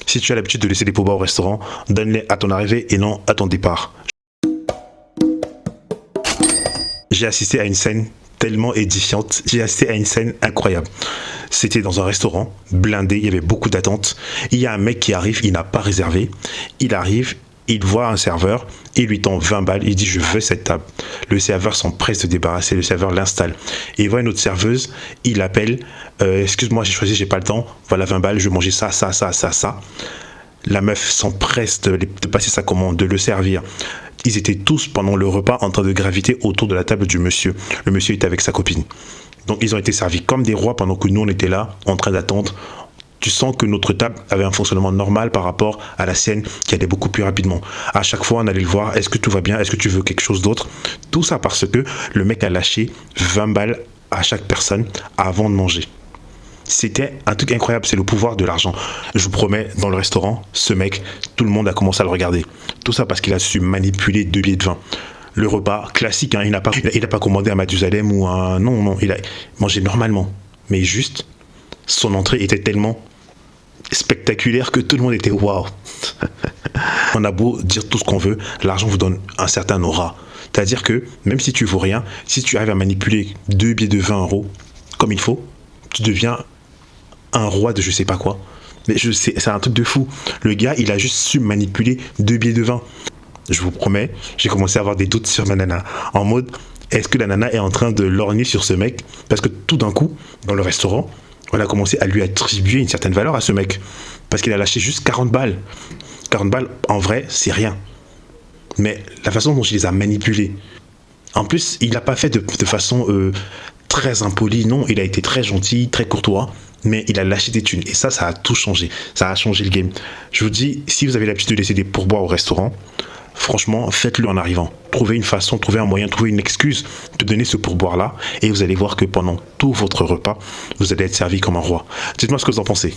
Si tu as l'habitude de laisser des pourboires au restaurant, donne-les à ton arrivée et non à ton départ. J'ai assisté à une scène tellement édifiante, j'ai assisté à une scène incroyable. C'était dans un restaurant, blindé, il y avait beaucoup d'attentes. Il y a un mec qui arrive, il n'a pas réservé. Il arrive, il voit un serveur, il lui tend 20 balles, il dit je veux cette table. Le serveur s'empresse de débarrasser, le serveur l'installe. Et il voit une autre serveuse, il appelle, excuse-moi j'ai choisi, j'ai pas le temps, voilà 20 balles, je vais manger ça, ça, ça, ça, ça. La meuf s'empresse de passer sa commande, de le servir. Ils étaient tous pendant le repas en train de graviter autour de la table du monsieur. Le monsieur était avec sa copine. Donc ils ont été servis comme des rois pendant que nous on était là en train d'attendre. Tu sens que notre table avait un fonctionnement normal par rapport à la sienne qui allait beaucoup plus rapidement. À chaque fois on allait le voir, est-ce que tout va bien, est-ce que tu veux quelque chose d'autre? Tout ça parce que le mec a lâché 20 balles à chaque personne avant de manger. C'était un truc incroyable, c'est le pouvoir de l'argent. Je vous promets, dans le restaurant, ce mec, tout le monde a commencé à le regarder. Tout ça parce qu'il a su manipuler 2 billets de vin. Le repas classique, hein, il n'a pas commandé un Mathusalem ou un... Non, il a mangé normalement. Mais juste, son entrée était tellement spectaculaire que tout le monde était waouh. On a beau dire tout ce qu'on veut, l'argent vous donne un certain aura. C'est-à-dire que même si tu vaux rien, si tu arrives à manipuler 2 billets de 20 € comme il faut, tu deviens un roi de je sais pas quoi. Mais c'est un truc de fou. Le gars, il a juste su manipuler 2 billets de vin. Je vous promets, j'ai commencé à avoir des doutes sur ma nana. En mode, est-ce que la nana est en train de lorgner sur ce mec? Parce que tout d'un coup, dans le restaurant, on a commencé à lui attribuer une certaine valeur à ce mec. Parce qu'il a lâché juste 40 balles. 40 balles, en vrai, c'est rien. Mais la façon dont il les a manipulés. En plus, il l'a pas fait de façon très impolie. Non, il a été très gentil, très courtois. Mais il a lâché des thunes. Et ça a tout changé. Ça a changé le game. Je vous dis, si vous avez l'habitude de laisser des pourboires au restaurant, franchement, faites-le en arrivant. Trouvez une façon, trouvez un moyen, trouvez une excuse de donner ce pourboire-là. Et vous allez voir que pendant tout votre repas, vous allez être servi comme un roi. Dites-moi ce que vous en pensez.